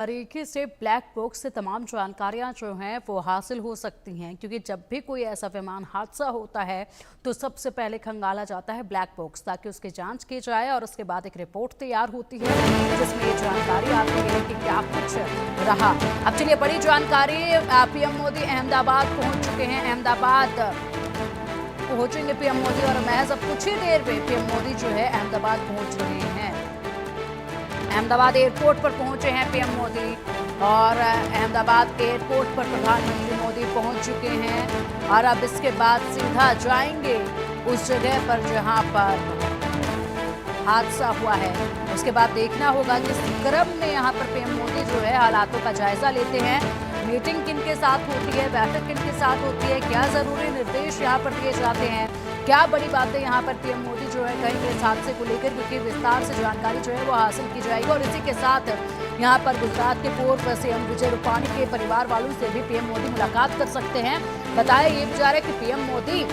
तरीके से black box से तमाम जानकारियां जो हैं वो हासिल हो सकती हैं, क्योंकि जब भी कोई ऐसा विमान हादसा होता है तो सबसे पहले खंगाला जाता है ब्लैक बॉक्स, ताकि उसकी जांच की जाए और उसके बाद एक रिपोर्ट तैयार होती है जिसमें ये जानकारी आती है कि क्या कुछ रहा। अब चलिए बड़ी जानकारी, पीएम मोदी अहमदाबाद पहुंच चुके हैं। अहमदाबाद पहुंचेंगे पीएम मोदी और महज अब कुछ ही देर में पीएम मोदी जो है अहमदाबाद पहुंच रहे हैं। अहमदाबाद एयरपोर्ट पर पहुंचे हैं पीएम मोदी और अहमदाबाद एयरपोर्ट पर प्रधानमंत्री मोदी पहुंच चुके हैं और अब इसके बाद सीधा जाएंगे उस जगह पर जहां पर हादसा हुआ है। उसके बाद देखना होगा किस क्रम में यहां पर पीएम मोदी जो है हालातों का जायजा लेते हैं। मीटिंग किन के साथ होती है, बैठक किन के साथ होती है, क्या जरूरी निर्देश यहां पर दिए जाते हैं, क्या बड़ी बातें यहां पर पीएम मोदी जो है कहेंगे इस हादसे को लेकर, क्योंकि विस्तार से जानकारी जो है वो हासिल की जाएगी। और इसी के साथ यहां पर गुजरात के पूर्व सीएम विजय रूपाणी के परिवार वालों से भी पीएम मोदी मुलाकात कर सकते हैं। बताया ये भी जा रहा है कि पीएम मोदी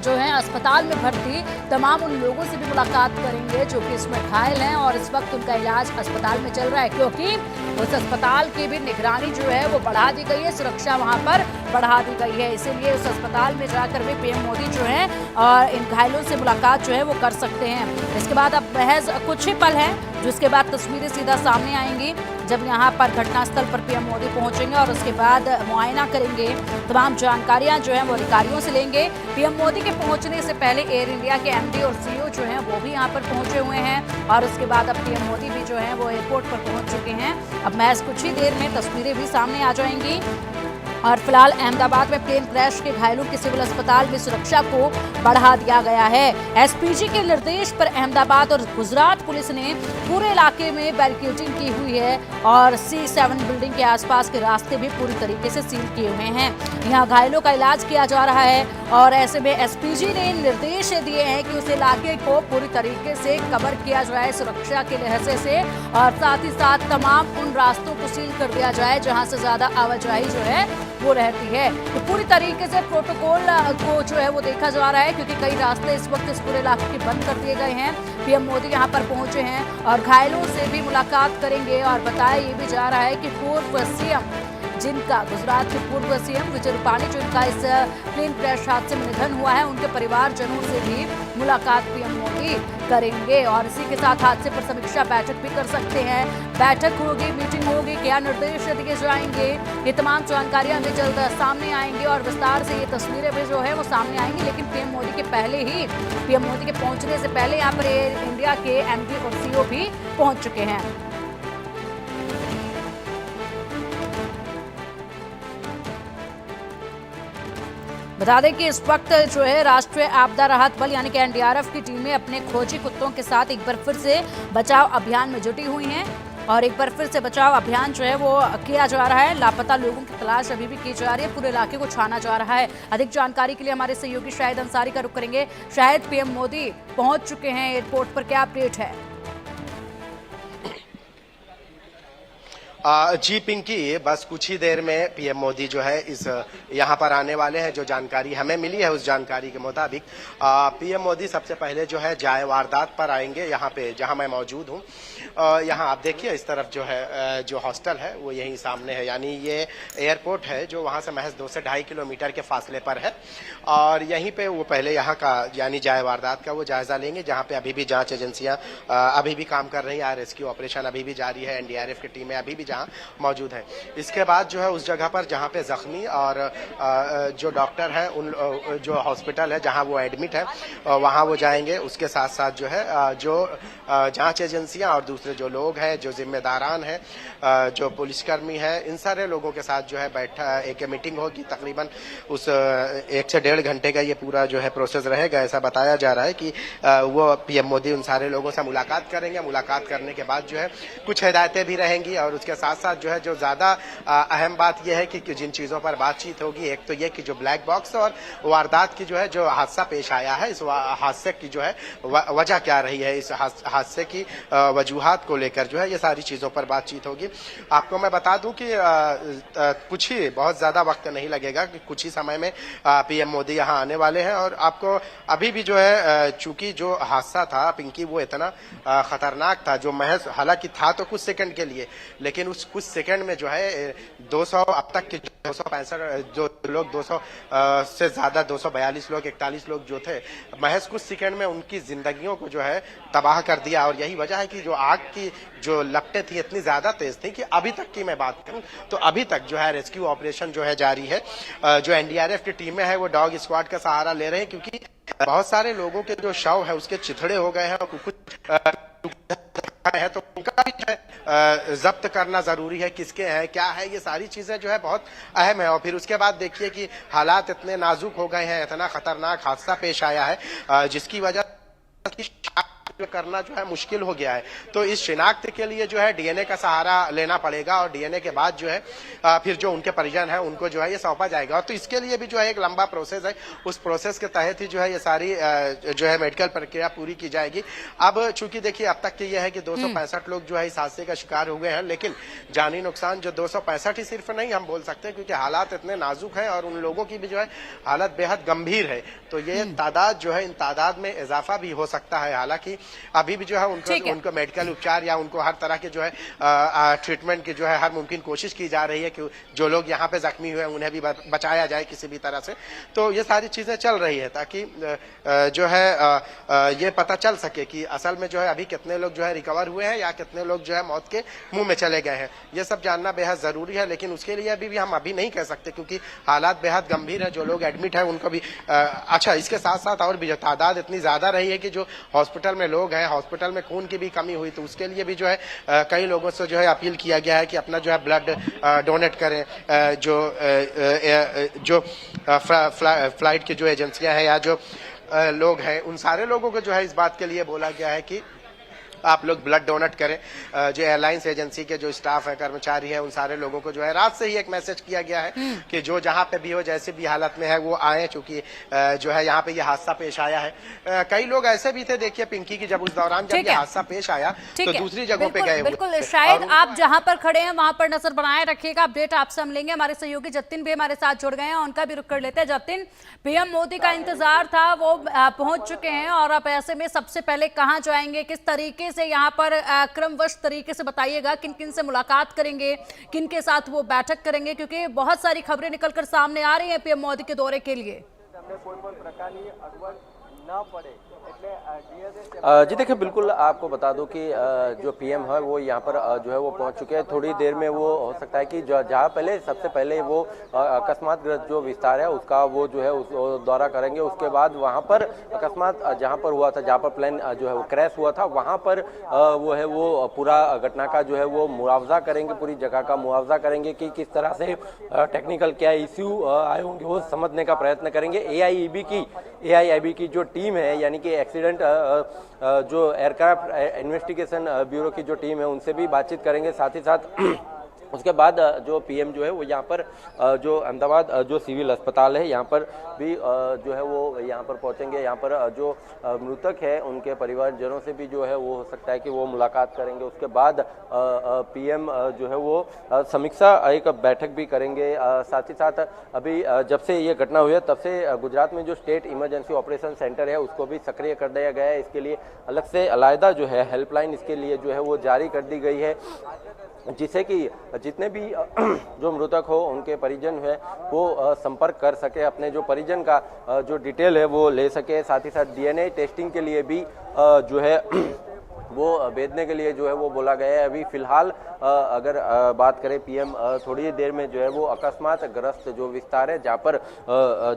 जो है अस्पताल में भर्ती तमाम उन लोगों से भी मुलाकात करेंगे जो कि इसमें घायल हैं और इस वक्त उनका इलाज अस्पताल में चल रहा है, क्योंकि उस अस्पताल की भी निगरानी जो है वो बढ़ा दी गई है, सुरक्षा वहां पर बढ़ा दी गई है। इसीलिए उस अस्पताल में जाकर भी पीएम मोदी जो है और इन घायलों से मुलाकात जो है वो कर सकते हैं। इसके बाद अब महज कुछ ही पल है जिसके बाद तस्वीरें सीधा सामने आएंगी जब यहाँ पर घटनास्थल पर पीएम मोदी पहुंचेंगे और उसके बाद मुआयना करेंगे, तमाम जानकारियां जो हैं वो अधिकारियों से लेंगे। पीएम मोदी के पहुंचने से पहले एयर इंडिया के एमडी और सीईओ जो हैं वो भी यहाँ पर पहुंचे हुए हैं और उसके बाद अब पीएम मोदी भी जो है वो एयरपोर्ट पर पहुंच चुके हैं। अब महज कुछ ही देर में तस्वीरें भी सामने आ जाएंगी और फिलहाल अहमदाबाद में प्लेन क्रैश के घायलों की सिविल अस्पताल में सुरक्षा को बढ़ा दिया गया है। एसपीजी के निर्देश पर अहमदाबाद और गुजरात पुलिस ने पूरे इलाके में बैरिकेडिंग की हुई है और C7 बिल्डिंग के आसपास के रास्ते भी पूरी तरीके से सील किए हुए हैं। यहाँ घायलों का इलाज किया जा रहा है और ऐसे में एसपीजी ने निर्देश दिए हैं कि उस इलाके को पूरी तरीके से कवर किया जाए सुरक्षा के लिहाजे से और साथ ही साथ तमाम उन रास्तों को सील कर दिया जाए जहाँ से ज्यादा आवाजाही जो है वो रहती है। तो पूरी तरीके से प्रोटोकॉल को जो है वो देखा जा रहा है, क्योंकि कई रास्ते इस वक्त इस पूरे इलाके के बंद कर दिए गए हैं। पीएम मोदी यहाँ पर पहुंचे हैं और घायलों से भी मुलाकात करेंगे और बताया ये भी जा रहा है कि पूर्व सीएम जिनका गुजरात के पूर्व सीएम विजय रूपाणी जिनका इस प्लेन क्रैश हादसे में निधन हुआ है उनके परिवारजनों से भी मुलाकात पीएम मोदी करेंगे और इसी के साथ हादसे पर समीक्षा बैठक भी कर सकते हैं। बैठक होगी, मीटिंग होगी, क्या निर्देश दिए जाएंगे, ये तमाम जानकारियां भी जल्द सामने आएंगी और विस्तार से ये तस्वीरें भी जो है वो सामने आएंगी। लेकिन पीएम मोदी के पहले ही पीएम मोदी के पहुंचने से पहले यहाँ पर एयर इंडिया के एमडी और सीईओ भी पहुंच चुके हैं। बता दें कि इस वक्त जो है राष्ट्रीय आपदा राहत बल यानी कि एनडीआरएफ की टीमें अपने खोजी कुत्तों के साथ एक बार फिर से बचाव अभियान में जुटी हुई हैं और एक बार फिर से बचाव अभियान जो है वो किया जा रहा है। लापता लोगों की तलाश अभी भी की जा रही है, पूरे इलाके को छाना जा रहा है। अधिक जानकारी के लिए हमारे सहयोगी शाहिद अंसारी का रुख करेंगे। शायद पीएम मोदी पहुंच चुके हैं एयरपोर्ट पर, क्या अपडेट है? जी पिंकी, बस कुछ ही देर में पीएम मोदी जो है इस यहाँ पर आने वाले हैं। जो जानकारी हमें मिली है उस जानकारी के मुताबिक पीएम मोदी सबसे पहले जो है जाए वारदात पर आएंगे, यहाँ पे जहाँ मैं मौजूद हूँ। यहाँ आप देखिए इस तरफ जो है जो हॉस्टल है वो यहीं सामने है, यानी ये एयरपोर्ट है जो वहाँ से महज 2 से 2.5 किलोमीटर के फासले पर है और यहीं पे वो पहले यहाँ का यानी जाए वारदात का वो जायजा लेंगे, जहाँ पे अभी भी जांच एजेंसियां अभी भी काम कर रही हैं, रेस्क्यू ऑपरेशन अभी भी जारी है, एनडीआरएफ की टीमें अभी भी जहां मौजूद है। इसके बाद जो है उस जगह पर जहां पे जख्मी और जो डॉक्टर है उन जो हॉस्पिटल है जहां वो एडमिट है वहां वो जाएंगे। उसके साथ साथ जो है जो जांच एजेंसियां और दूसरे जो लोग हैं, जो जिम्मेदारान हैं, जो पुलिसकर्मी हैं, इन सारे लोगों के साथ जो है बैठा एक मीटिंग होगी। तकरीबन उस 1 से 1.5 घंटे का ये पूरा जो है प्रोसेस रहेगा। ऐसा बताया जा रहा है कि वो पीएम मोदी उन सारे लोगों से मुलाकात करेंगे। मुलाकात करने के बाद जो है कुछ हिदायतें भी रहेंगी और उसके साथ साथ जो है जो ज्यादा अहम बात यह है कि जिन चीजों पर बातचीत होगी, एक तो ये कि जो ब्लैक बॉक्स और वारदात की जो है जो हादसा पेश आया है, इस हादसे की जो है वजह क्या रही है, इस हादसे की वजूहात को लेकर जो है ये सारी चीजों पर बातचीत होगी। आपको मैं बता दूं कि कुछ ही बहुत ज्यादा वक्त नहीं लगेगा कि कुछ ही समय में पीएम मोदी यहाँ आने वाले हैं और आपको अभी भी जो है चूंकि जो हादसा था पिंकी वो इतना खतरनाक था, जो महज हालांकि था तो कुछ सेकंड के लिए, लेकिन कुछ सेकंड में जो है 200 अब तक के 265 जो लोग 200 से ज्यादा 242 लोग 41 लोग जो थे, महज कुछ सेकंड में उनकी जिंदगियों को जो है तबाह कर दिया। और यही वजह है कि जो आग की जो लपटें थी इतनी ज्यादा तेज थी कि अभी तक की मैं बात करूं तो अभी तक जो है रेस्क्यू ऑपरेशन जो है जारी है। जो एनडीआरएफ की टीमें हैं वो डॉग स्क्वाड का सहारा ले रहे हैं, क्योंकि बहुत सारे लोगों के जो शव है उसके चिथड़े हो गए हैं और कुछ है तो उनका भी जो है जब्त करना जरूरी है, किसके हैं क्या है, ये सारी चीजें जो है बहुत अहम है। और फिर उसके बाद देखिए कि हालात इतने नाजुक हो गए हैं, इतना खतरनाक हादसा पेश आया है जिसकी वजह करना जो है मुश्किल हो गया है। तो इस शिनाख्त के लिए जो है डीएनए का सहारा लेना पड़ेगा और डीएनए के बाद जो है फिर जो उनके परिजन है उनको जो है ये सौंपा जाएगा। और तो इसके लिए भी जो है एक लंबा प्रोसेस है, उस प्रोसेस के तहत ही जो है ये सारी जो है मेडिकल प्रक्रिया पूरी की जाएगी। अब चूंकि देखिए अब तक ये है कि 265 लोग जो है इस हादसे का शिकार हुए हैं, लेकिन जानी नुकसान जो 265 ही सिर्फ नहीं हम बोल सकते, क्योंकि हालात इतने नाजुक है और उन लोगों की भी जो है हालत बेहद गंभीर है। तो ये तादाद जो है इन तादाद में इजाफा भी हो सकता है। हालांकि अभी भी जो है उनको मेडिकल उपचार या उनको हर तरह के जो है ट्रीटमेंट की जो है हर मुमकिन कोशिश की जा रही है कि जो लोग यहाँ पे जख्मी हुए हैं उन्हें भी बचाया जाए किसी भी तरह से। तो ये सारी चीजें चल रही है ताकि जो है ये पता चल सके कि असल में जो है अभी कितने लोग जो है रिकवर हुए हैं या कितने लोग जो है मौत के मुंह में चले गए हैं। ये सब जानना बेहद जरूरी है, लेकिन उसके लिए अभी भी हम अभी नहीं कह सकते क्योंकि हालात बेहद गंभीर है। जो लोग एडमिट है उनको भी अच्छा, इसके साथ साथ और भी जो तादाद इतनी ज्यादा रही है कि जो हॉस्पिटल में लोग हैं, हॉस्पिटल में खून की भी कमी हुई, तो उसके लिए भी जो है कई लोगों से जो है अपील किया गया है कि अपना जो है ब्लड डोनेट करें। जो फ्लाइट की जो एजेंसियां हैं या जो लोग हैं उन सारे लोगों को जो है इस बात के लिए बोला गया है कि आप लोग ब्लड डोनेट करें। जो एयरलाइंस एजेंसी के जो स्टाफ है, कर्मचारी है, उन सारे लोगों को जो है रात से ही एक मैसेज किया गया है कि जो जहां पे भी हो, जैसे भी हालत में है वो आए, चूंकि जो है यहाँ पे ये हादसा पेश आया है। कई लोग ऐसे भी थे, देखिए पिंकी की जब उस दौरान जब ये हादसा पेश आया तो दूसरी जगहों पे गए। बिल्कुल, शायद आप जहां पर खड़े हैं वहां पर नजर बनाए रखिएगा। अपडेट आपसे हम लेंगे, हमारे सहयोगी जतिन भी हमारे साथ जुड़ गए हैं, उनका भी रुख कर लेते हैं। जतिन, पीएम मोदी का इंतजार था, वो पहुंच चुके हैं और अब ऐसे में सबसे पहले कहां जाएंगे, किस तरीके से यहाँ पर क्रमवश तरीके से बताइएगा, किन किन से मुलाकात करेंगे, किन के साथ वो बैठक करेंगे, क्योंकि बहुत सारी खबरें निकलकर सामने आ रही हैं पीएम मोदी के दौरे के लिए। जी देखिए, बिल्कुल आपको बता दूं कि जो पीएम है वो यहाँ पर जो है वो पहुंच चुके हैं। थोड़ी देर में वो हो सकता है कि जहाँ पहले सबसे पहले वो अकस्मातग्रस्त जो विस्तार है उसका वो जो है उस दौरा करेंगे। उसके बाद वहाँ पर अकस्मात जहाँ पर हुआ था, जहाँ पर प्लेन जो है वो क्रैश हुआ था, वहाँ पर वो है वो पूरा घटना का जो है वो मुआवजा करेंगे, पूरी जगह का मुआवजा करेंगे कि किस तरह से टेक्निकल क्या इश्यू आए होंगे वो समझने का प्रयत्न करेंगे। एआईआईबी की जो टीम है, यानी कि एक्सीडेंट जो एयरक्राफ्ट इन्वेस्टिगेशन ब्यूरो की जो टीम है उनसे भी बातचीत करेंगे। साथ ही साथ उसके बाद जो पीएम जो है वो यहाँ पर जो अहमदाबाद जो सिविल अस्पताल है यहाँ पर भी जो है वो यहाँ पर पहुँचेंगे। यहाँ पर जो मृतक है उनके परिवारजनों से भी जो है वो हो सकता है कि वो मुलाकात करेंगे। उसके बाद पीएम जो है वो समीक्षा एक बैठक भी करेंगे। साथ ही साथ अभी जब से ये घटना हुई है तब से गुजरात में जो स्टेट इमरजेंसी ऑपरेशन सेंटर है उसको भी सक्रिय कर दिया गया है। इसके लिए अलग से अलग जो है हेल्पलाइन इसके लिए जो है वो जारी कर दी गई है, जिससे कि जितने भी जो मृतक हो उनके परिजन है वो संपर्क कर सके, अपने जो परिजन का जो डिटेल है वो ले सके। साथ ही साथ डीएनए टेस्टिंग के लिए भी जो है वो भेजने के लिए जो है वो बोला गया है। अभी फिलहाल अगर बात करें पीएम थोड़ी देर में जो है वो अकस्मात ग्रस्त जो विस्तार है जहाँ पर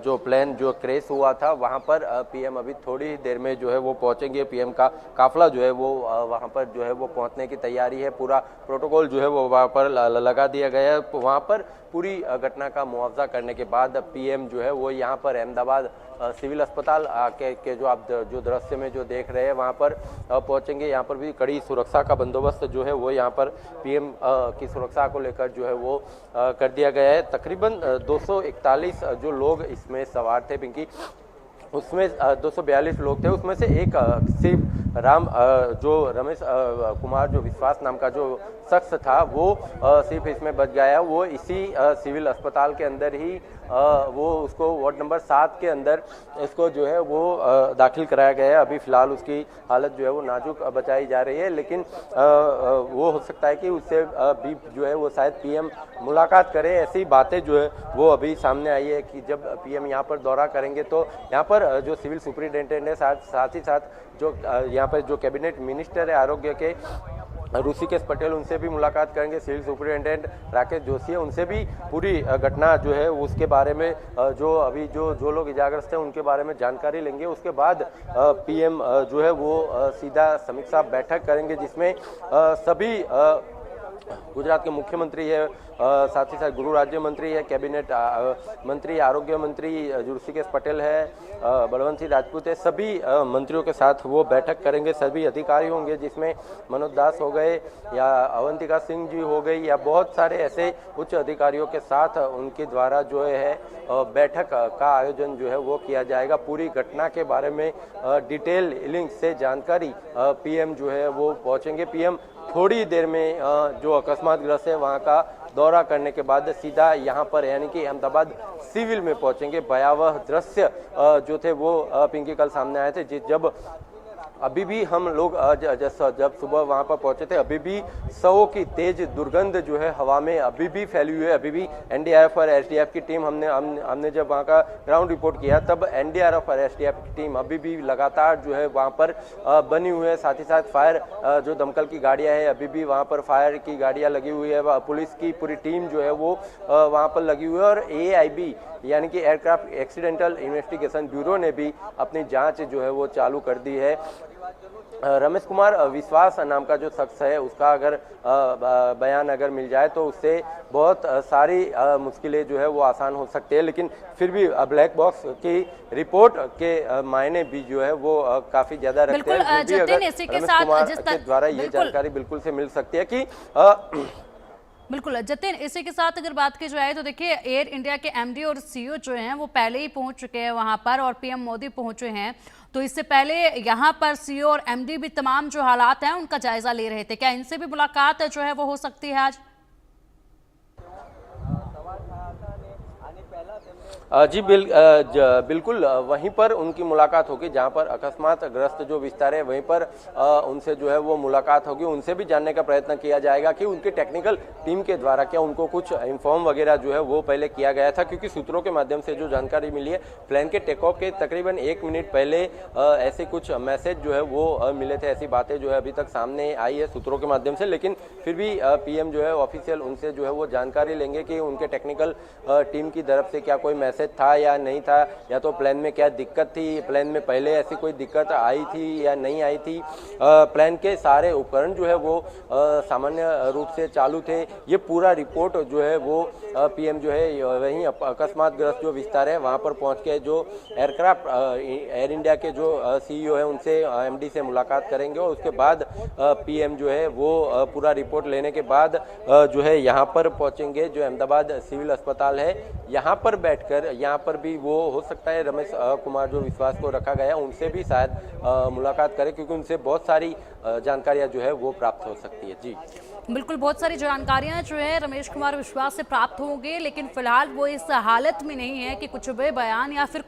जो प्लेन जो क्रैश हुआ था वहाँ पर पीएम अभी थोड़ी देर में जो है वो पहुँचेंगे। पीएम का काफिला जो है वो वहाँ पर जो है वो पहुँचने की तैयारी है। पूरा प्रोटोकॉल जो है वो वहाँ पर लगा दिया गया है। वहाँ पर पूरी घटना का मुआवजा करने के बाद पीएम जो है वो यहाँ पर अहमदाबाद सिविल अस्पताल के जो आप जो दृश्य में जो देख रहे हैं वहाँ पर पहुँचेंगे। यहाँ पर भी कड़ी सुरक्षा का बंदोबस्त जो है वो यहाँ पर पीएम की सुरक्षा को लेकर जो है वो कर दिया गया है। तकरीबन 241 जो लोग इसमें सवार थे पिंकी, उसमें 242 लोग थे, उसमें से एक सिर्फ जो रमेश कुमार जो विश्वास नाम का जो शख्स था वो सिर्फ इसमें बच गया। वो इसी सिविल अस्पताल के अंदर ही वो उसको वार्ड नंबर 7 के अंदर इसको जो है वो दाखिल कराया गया है। अभी फिलहाल उसकी हालत जो है वो नाजुक बताई जा रही है, लेकिन वो हो सकता है कि उससे भी जो है वो शायद पीएम मुलाकात करे। ऐसी बातें जो है वो अभी सामने आई है कि जब पीएम यहाँ पर दौरा करेंगे तो यहाँ पर जो सिविल सुपरिटेंडेंट है, साथ ही साथ जो यहाँ पर जो कैबिनेट मिनिस्टर है आरोग्य के ऋषिकेश पटेल, उनसे भी मुलाकात करेंगे। सिविल सुपरिटेंडेंट राकेश जोशी है, उनसे भी पूरी घटना जो है उसके बारे में जो अभी जो लोग इजाग्रस्त हैं उनके बारे में जानकारी लेंगे। उसके बाद पीएम जो है वो सीधा समीक्षा बैठक करेंगे, जिसमें सभी गुजरात के मुख्यमंत्री है, साथ ही साथ गृह राज्य मंत्री है, कैबिनेट मंत्री, आरोग्य मंत्री ऋषिकेश पटेल है, बलवंत सिंह राजपूत है, सभी मंत्रियों के साथ वो बैठक करेंगे। सभी अधिकारी होंगे, जिसमें मनोज दास हो गए या अवंतिका सिंह जी हो गई या बहुत सारे ऐसे उच्च अधिकारियों के साथ उनके द्वारा जो है बैठक का आयोजन जो है वो किया जाएगा। पूरी घटना के बारे में डिटेल लिंक से जानकारी पीएम जो है वो पहुंचेंगे। पीएम थोड़ी देर में जो अकस्मात ग्रस्त है वहाँ का दौरा करने के बाद सीधा यहाँ पर यानी कि अहमदाबाद सिविल में पहुंचेंगे। भयावह दृश्य जो थे वो पिंकी कल सामने आए थे। जब अभी भी हम लोग जब सुबह वहां पर पहुंचे थे, अभी भी सौ की तेज दुर्गंध जो है हवा में अभी भी फैली हुई है। अभी भी एनडीआरएफ और एसडीएफ की टीम हमने जब वहां का ग्राउंड रिपोर्ट किया तब एनडीआरएफ और एसडीएफ की टीम अभी भी लगातार जो है वहां पर बनी हुई है। साथ ही साथ फायर जो दमकल की गाड़ियां हैं अभी भी वहां पर फायर की गाड़ियां लगी हुई है। पुलिस की पूरी टीम जो है वो वहां पर लगी हुई है और एआईबी यानी कि एयरक्राफ्ट एक्सीडेंटल इन्वेस्टिगेशन ब्यूरो ने भी अपनी जांच जो है वो चालू कर दी है। रमेश कुमार विश्वास नाम का जो शख्स है उसका अगर बयान अगर मिल जाए तो उससे बहुत सारी मुश्किलें जो है वो आसान हो सकती है, लेकिन फिर भी ब्लैक बॉक्स की रिपोर्ट के मायने भी जो है वो काफी ज्यादा रखते हैं। फिर भी अगर रमेश कुमार के द्वारा ये जानकारी बिल्कुल से मिल सकती है कि बिल्कुल जतिन, इसी के साथ अगर बात की जाए तो देखिए एयर इंडिया के एमडी और सीईओ जो हैं वो पहले ही पहुंच चुके हैं वहां पर और पीएम मोदी पहुंचे हैं। तो इससे पहले यहां पर सीईओ और एमडी भी तमाम जो हालात हैं उनका जायजा ले रहे थे। क्या इनसे भी मुलाकात जो है वो हो सकती है आज? जी बिल्कुल वहीं पर उनकी मुलाकात होगी जहां पर अकस्मात ग्रस्त जो विस्तार है वहीं पर उनसे जो है वो मुलाकात होगी। उनसे भी जानने का प्रयत्न किया जाएगा कि उनके टेक्निकल टीम के द्वारा क्या उनको कुछ इन्फॉर्म वगैरह जो है वो पहले किया गया था, क्योंकि सूत्रों के माध्यम से जो जानकारी मिली है प्लेन के टेक ऑफ के तकरीबन 1 मिनट पहले ऐसे कुछ मैसेज जो है वो मिले थे। ऐसी बातें जो है अभी तक सामने आई है सूत्रों के माध्यम से, लेकिन फिर भी पीएम जो है ऑफिशियल उनसे जो है वो जानकारी लेंगे कि उनके टेक्निकल टीम की तरफ से क्या कोई मैसेज था या नहीं था, या तो प्लेन में क्या दिक्कत थी, प्लेन में पहले ऐसी कोई दिक्कत आई थी या नहीं आई थी, प्लेन के सारे उपकरण जो है वो सामान्य रूप से चालू थे। ये पूरा रिपोर्ट जो है वो पीएम जो है वहीं अकस्मात ग्रस्त जो विस्तार है वहां पर पहुंच के जो एयरक्राफ्ट एयर इंडिया के जो सीईओ है उनसे एमडी से मुलाकात करेंगे और उसके बाद पीएम जो है वो पूरा रिपोर्ट लेने के बाद जो है यहाँ पर पहुंचेंगे। जो अहमदाबाद सिविल अस्पताल है यहाँ पर बैठकर यहाँ पर भी वो हो सकता है रमेश कुमार जो विश्वास को रखा गया उनसे भी शायद मुलाकात करें, क्योंकि उनसे बहुत सारी जानकारियां जो है वो प्राप्त हो सकती है। जी बिल्कुल, बहुत सारी जानकारियां जो है रमेश कुमार विश्वास से प्राप्त होंगे, लेकिन फिलहाल वो इस हालत में नहीं है कि कुछ भी बयान या फिर